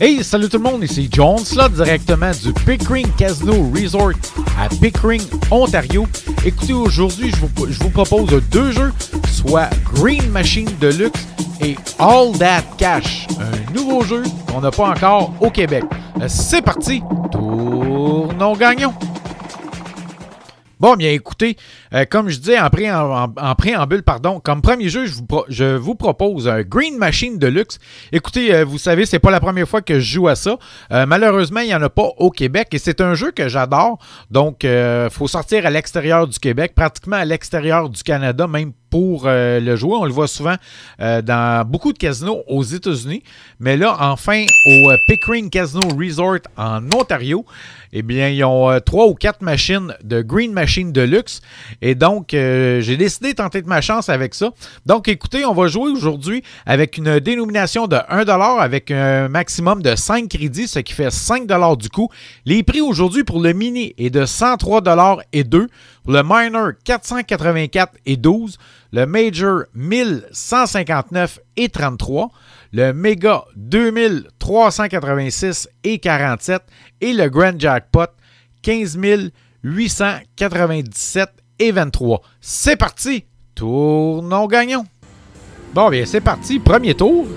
Hey, salut tout le monde, ici John Slot, directement du Pickering Casino Resort à Pickering, Ontario. Écoutez, aujourd'hui, je vous propose deux jeux, soit Green Machine Deluxe et All That Cash, un nouveau jeu qu'on n'a pas encore au Québec. C'est parti, tournons gagnons! Bon, bien écoutez, comme je disais en préambule, comme premier jeu, je vous propose un Green Machine Deluxe. Écoutez, vous savez, c'est pas la première fois que je joue à ça. Malheureusement, il n'y en a pas au Québec et c'est un jeu que j'adore. Donc, il faut sortir à l'extérieur du Québec, pratiquement à l'extérieur du Canada, même pour le jouer. On le voit souvent dans beaucoup de casinos aux États-Unis. Mais là, enfin, au Pickering Casino Resort en Ontario, eh bien, ils ont 3 ou 4 machines de Green Machine Deluxe. Et donc, j'ai décidé de tenter de ma chance avec ça. Donc, écoutez, on va jouer aujourd'hui avec une dénomination de 1$ avec un maximum de 5 crédits, ce qui fait 5$ du coup. Les prix aujourd'hui pour le mini est de 103,2$. Pour le minor, 484,12$. Le major, 1159,33$. Le méga, 2386,47$. Et le grand jackpot, 15 897,23$. C'est parti! Tournons gagnons! Bon, bien, c'est parti. Premier tour.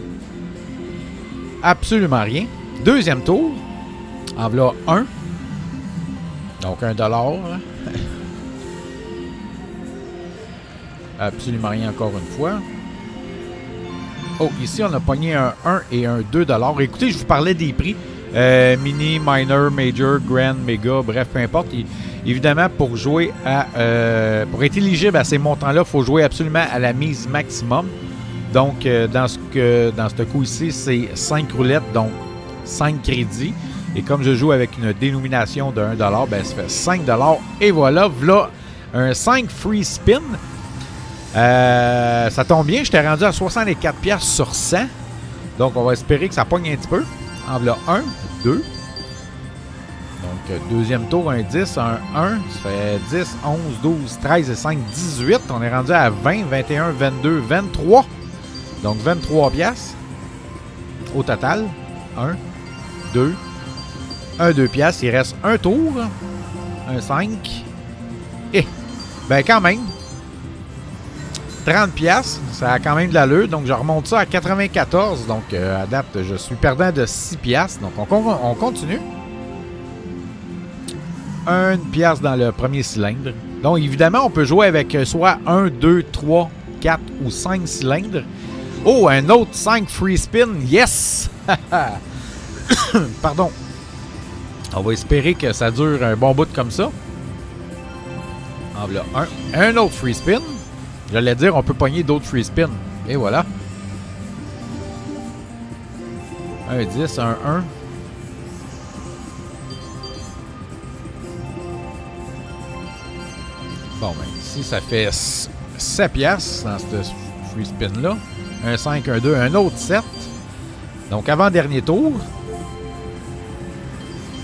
Absolument rien. Deuxième tour. En voilà 1. Donc, $1. Absolument rien encore une fois. Oh, ici, on a pogné un 1 et un $2. Écoutez, je vous parlais des prix. Mini, minor, major, grand, méga, bref, peu importe. Évidemment, pour jouer pour être éligible à ces montants-là, il faut jouer absolument à la mise maximum. Donc, dans ce coup ici, c'est 5 roulettes, donc 5 crédits. Et comme je joue avec une dénomination de 1$, ben, ça fait 5$. Et voilà un 5 free spin. Ça tombe bien, j'étais rendu à 64$ sur 100. Donc, on va espérer que ça pogne un petit peu. En voilà 1, 2. Donc, deuxième tour, un 10, un 1. Ça fait 10, 11, 12, 13 et 5, 18. On est rendu à 20, 21, 22, 23. Donc, 23$ au total. 1, 2, 1, 2$. Il reste un tour. Un 5. Et, ben quand même. 30$, ça a quand même de l'allure. Donc, je remonte ça à 94$. Donc, à date, je suis perdant de 6$. Donc, on continue. 1$ dans le premier cylindre. Donc, évidemment, on peut jouer avec soit 1, 2, 3, 4 ou 5 cylindres. Oh, un autre 5 free spin. Yes! Pardon. On va espérer que ça dure un bon bout comme ça. En voilà un autre free spin. J'allais dire, on peut pogner d'autres free spins. Et voilà. Un 10, un 1. Bon, ben ici, ça fait 7$ dans ce free spin-là. Un 5, un 2, un autre 7. Donc, avant-dernier tour.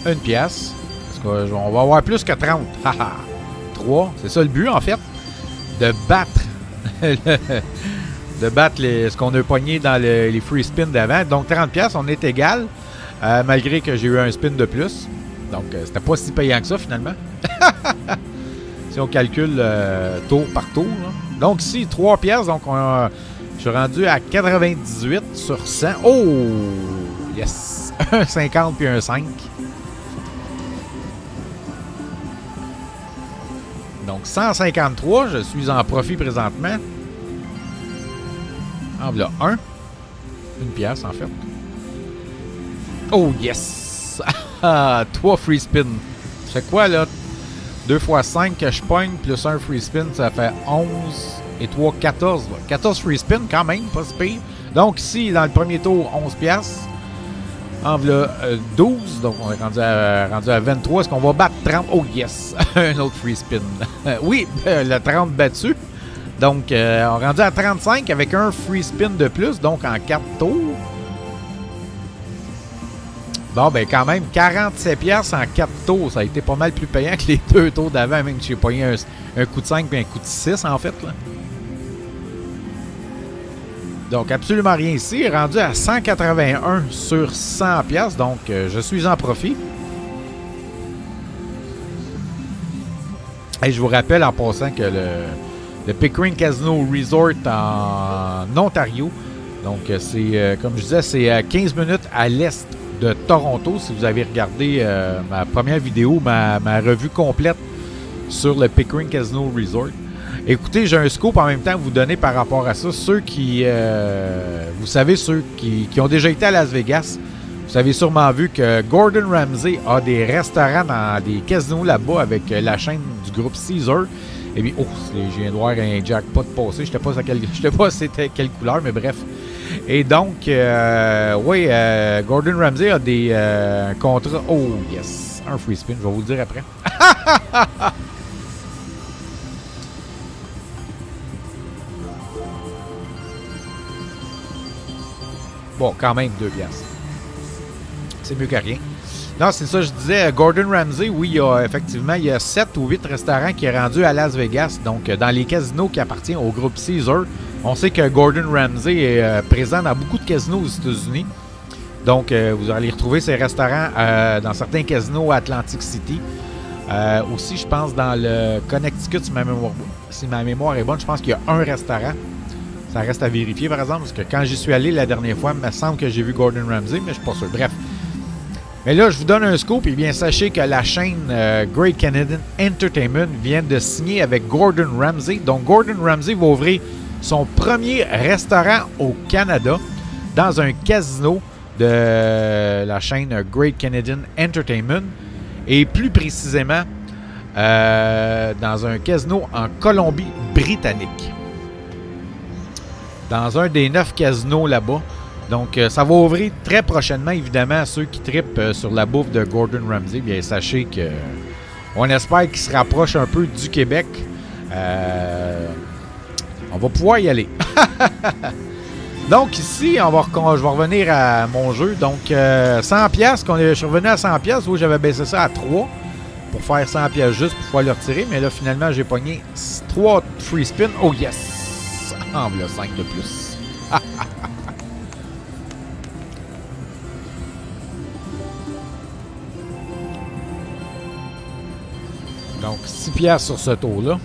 1$. Parce qu'on va avoir plus que 30. 3. C'est ça le but, en fait. De battre ce qu'on a pogné dans les free spins d'avant. Donc 30$, on est égal, malgré que j'ai eu un spin de plus. Donc c'était pas si payant que ça finalement. Si on calcule tour par tour. Là. Donc ici, 3$, donc je suis rendu à 98 sur 100. Oh! Yes! Un 50 puis un 5. Donc, 153, je suis en profit présentement. En voilà 1. 1$ en fait. Oh, yes! 3 free spins. Ça fait quoi, là? 2 x 5 que je pogne, plus un free spin, ça fait 11 et 3, 14. 14 free spins, quand même, pas si pire. Donc, ici, dans le premier tour, 11$. En voilà 12, donc on est rendu à 23. Est-ce qu'on va battre 30? Oh yes! Un autre free spin. Oui, le 30 battu. Donc, on est rendu à 35 avec un free spin de plus, donc en 4 tours. Bon, ben quand même, 47$ en 4 tours. Ça a été pas mal plus payant que les 2 tours d'avant, même si j'ai pogné un coup de 5 et un coup de 6, en fait. Là. Donc, absolument rien ici. Rendu à 181 sur 100 piastres. Donc, je suis en profit. Et je vous rappelle en passant que le Pickering Casino Resort en Ontario, donc c'est, comme je disais, c'est 15 minutes à l'est de Toronto. Si vous avez regardé ma première vidéo, ma revue complète sur le Pickering Casino Resort. Écoutez, j'ai un scoop en même temps à vous donner par rapport à ça. Ceux qui, vous savez, ceux qui ont déjà été à Las Vegas, vous avez sûrement vu que Gordon Ramsay a des restaurants dans des casinos là-bas avec la chaîne du groupe Caesar. Et bien, oh, je viens de voir un jackpot passer. Je ne sais pas c'était quelle couleur, mais bref. Et donc, oui, Gordon Ramsay a des contrats. Oh, yes, un free spin, je vais vous le dire après. Bon, quand même, 2 piastres. C'est mieux que rien. Non, c'est ça, je disais, Gordon Ramsay, oui, effectivement, il y a 7 ou 8 restaurants qui est rendu à Las Vegas. Donc, dans les casinos qui appartiennent au groupe Caesar. On sait que Gordon Ramsay est présent dans beaucoup de casinos aux États-Unis. Donc, vous allez retrouver ces restaurants dans certains casinos à Atlantic City. Aussi, je pense, dans le Connecticut, si ma mémoire est bonne, je pense qu'il y a un restaurant. Ça reste à vérifier, par exemple, parce que quand j'y suis allé la dernière fois, il me semble que j'ai vu Gordon Ramsay, mais je ne suis pas sûr. Bref. Mais là, je vous donne un scoop. Et bien, sachez que la chaîne Great Canadian Entertainment vient de signer avec Gordon Ramsay. Donc, Gordon Ramsay va ouvrir son premier restaurant au Canada dans un casino de la chaîne Great Canadian Entertainment. Et plus précisément, dans un casino en Colombie-Britannique. Dans un des 9 casinos là-bas. Donc, ça va ouvrir très prochainement, évidemment, à ceux qui trippent sur la bouffe de Gordon Ramsay. Bien, sachez que on espère qu'il se rapproche un peu du Québec. On va pouvoir y aller. Donc, ici, je vais revenir à mon jeu. Donc, 100 piastres, je suis revenu à 100 piastres. Oui, j'avais baissé ça à 3 pour faire 100 piastres juste pour pouvoir le retirer. Mais là, finalement, j'ai pogné 3 free spins. Oh, yes! Ah, voilà, 5 de plus. Donc, 6 piastres sur ce tour-là.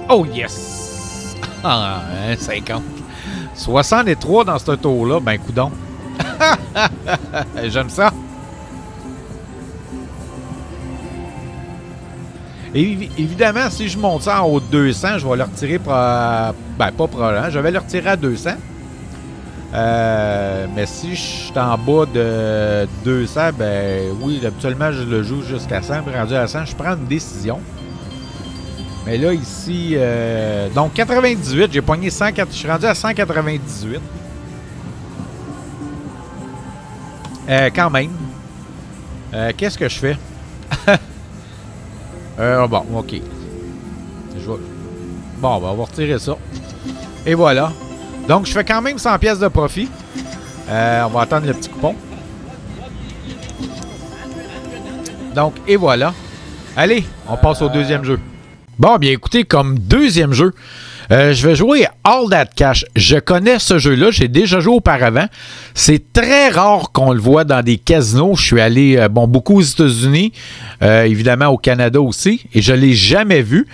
Oh, yes! Ah, 50. 63 dans ce tour-là. Ben, coudonc. J'aime ça. Et évidemment, si je monte ça en haut de 200, je vais le retirer ben, pas probablement. Je vais le retirer à 200. Mais si je suis en bas de 200, ben oui, habituellement, je le joue jusqu'à 100. Puis rendu à 100, je prends une décision. Mais là, ici, donc 98, j'ai pogné 100, je suis rendu à 198. Quand même. Qu'est-ce que je fais? Bon, OK. Bon, ben, on va retirer ça. Et voilà. Donc, je fais quand même 100 pièces de profit. On va attendre le petit coupon. Donc, et voilà. Allez, on passe au deuxième jeu. Bon, bien écoutez, comme deuxième jeu, je vais jouer All That Cash. Je connais ce jeu-là, j'ai déjà joué auparavant. C'est très rare qu'on le voit dans des casinos. Je suis allé, beaucoup aux États-Unis, évidemment au Canada aussi, et je ne l'ai jamais vu.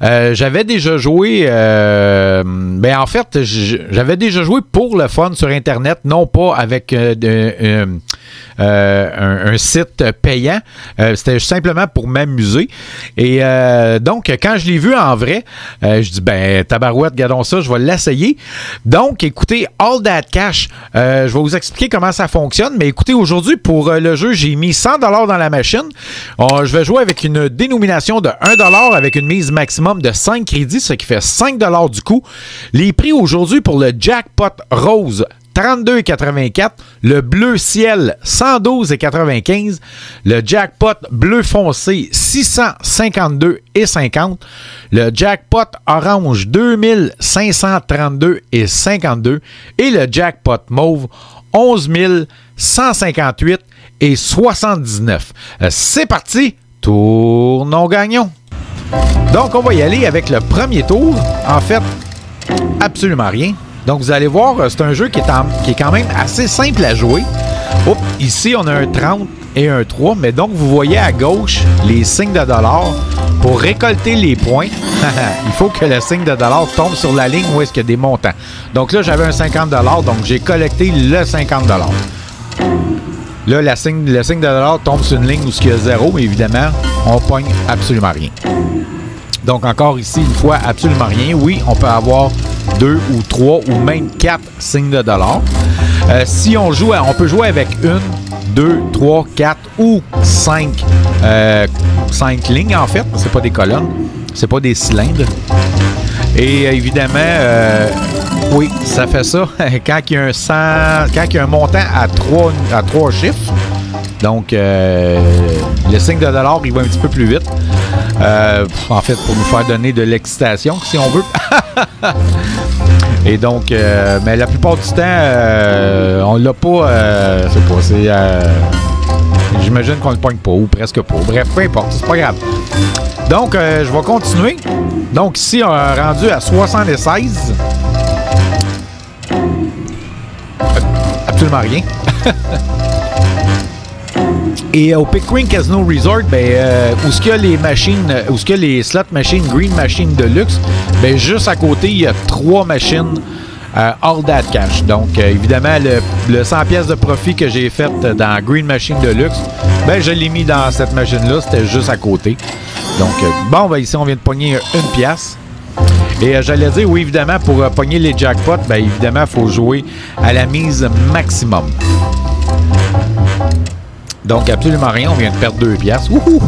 J'avais déjà joué, en fait, j'avais déjà joué pour le fun sur Internet, non pas avec un site payant. C'était simplement pour m'amuser. Et donc, quand je l'ai vu en vrai, je dis, ben, tabarouette, regardons ça, je vais l'essayer. Donc, écoutez, All That Cash, je vais vous expliquer comment ça fonctionne. Mais écoutez, aujourd'hui, pour le jeu, j'ai mis 100$ dans la machine. Je vais jouer avec une dénomination de 1$ avec une mise maximum de 5 crédits, ce qui fait 5$ du coup. Les prix aujourd'hui pour le Jackpot Rose, 32,84. Le bleu ciel, 112,95. Le jackpot bleu foncé, 652,50. Le jackpot orange, 2532,52. Et le jackpot mauve, 11 158,79. C'est parti, tournons gagnons. Donc, on va y aller avec le premier tour. En fait, absolument rien. Donc, vous allez voir, c'est un jeu qui est quand même assez simple à jouer. Oups, ici, on a un 30 et un 3. Mais donc, vous voyez à gauche les signes de dollars. Pour récolter les points, il faut que le signe de dollar tombe sur la ligne où est-ce qu'il y a des montants. Donc là, j'avais un 50 $, donc j'ai collecté le 50 $. Là, le signe de dollar tombe sur une ligne où il y a 0, mais évidemment, on pogne absolument rien. Donc encore ici, une fois, absolument rien. Oui, on peut avoir 2 ou 3 ou même 4 signes de dollar. Si on joue, on peut jouer avec 1, 2, 3, 4 ou 5 lignes en fait. C'est pas des colonnes, c'est pas des cylindres. Et évidemment, oui, ça fait ça quand il y a un montant à 3 chiffres. Donc, le signe de dollar, il va un petit peu plus vite. En fait, pour nous faire donner de l'excitation, si on veut. Et donc, mais la plupart du temps, on l'a pas. J'imagine qu'on le pogne pas, ou presque pas. Bref, peu importe, c'est pas grave. Donc, je vais continuer. Donc, ici, on est rendu à 76. Absolument rien. Et au Pickering Casino Resort, où est-ce qu'il y a les machines, où est-ce qu'il y a les slot machines Green Machine Deluxe, juste à côté, il y a 3 machines All That Cash. Donc, évidemment, le 100 pièces de profit que j'ai fait dans Green Machine Deluxe, je l'ai mis dans cette machine-là, c'était juste à côté. Donc, ici, on vient de pogner 1 pièce. Et j'allais dire, oui, évidemment, pour pogner les jackpots, évidemment, il faut jouer à la mise maximum. Donc, absolument rien. On vient de perdre 2 piastres. Wouhou!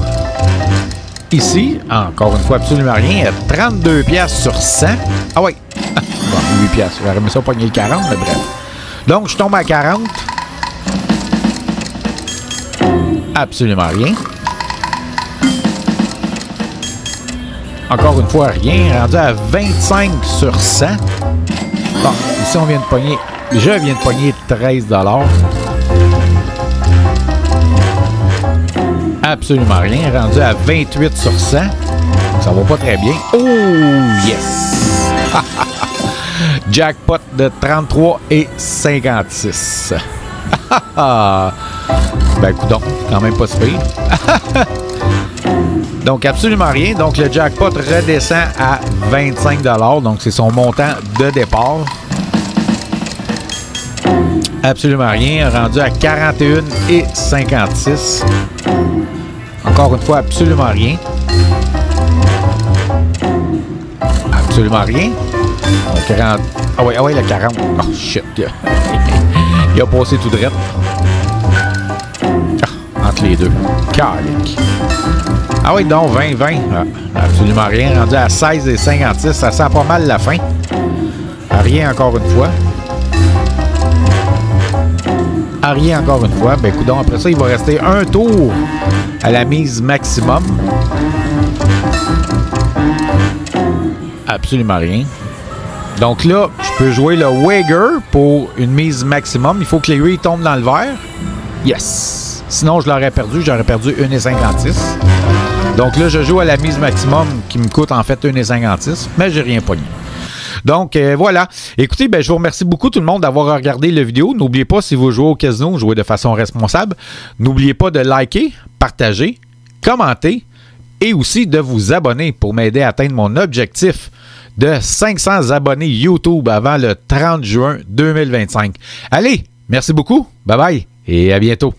Ici, encore une fois, absolument rien. 32 piastres sur 100. Ah oui! Bon, 8 piastres. J'aurais aimé ça pogner le 40, mais bref. Donc, je tombe à 40. Absolument rien. Encore une fois, rien. Rendu à 25 sur 100. Bon, ici, on vient de pogner... Je viens de pogner 13 $. Absolument rien. Rendu à 28 sur 100. Ça va pas très bien. Oh, yes! Jackpot de 33 et 56. Coudonc, quand même pas si pire. Donc, absolument rien. Donc, le jackpot redescend à 25 $. Donc, c'est son montant de départ. Absolument rien. Rendu à 41 et 56. Encore une fois, absolument rien. Absolument rien. Donc, ah ouais, le 40. Oh, shit. Il a passé tout droit. Entre les deux. Calique. Ah oui, donc 20. Absolument rien. Rendu à 16 et 56. Ça sent pas mal la fin. Rien encore une fois. Rien encore une fois. Coudonc, après ça, il va rester un tour à la mise maximum. Absolument rien. Donc là, je peux jouer le Wager pour une mise maximum. Il faut que l'aiguille tombe dans le verre. Yes! Sinon, je l'aurais perdu. J'aurais perdu 1,56. Donc là, je joue à la mise maximum qui me coûte en fait 1,56. Mais j'ai rien pogné. Donc, voilà. Écoutez, je vous remercie beaucoup tout le monde d'avoir regardé la vidéo. N'oubliez pas, si vous jouez au casino, jouez de façon responsable. N'oubliez pas de liker, partager, commenter et aussi de vous abonner pour m'aider à atteindre mon objectif de 500 abonnés YouTube avant le 30 juin 2025. Allez, merci beaucoup. Bye bye et à bientôt.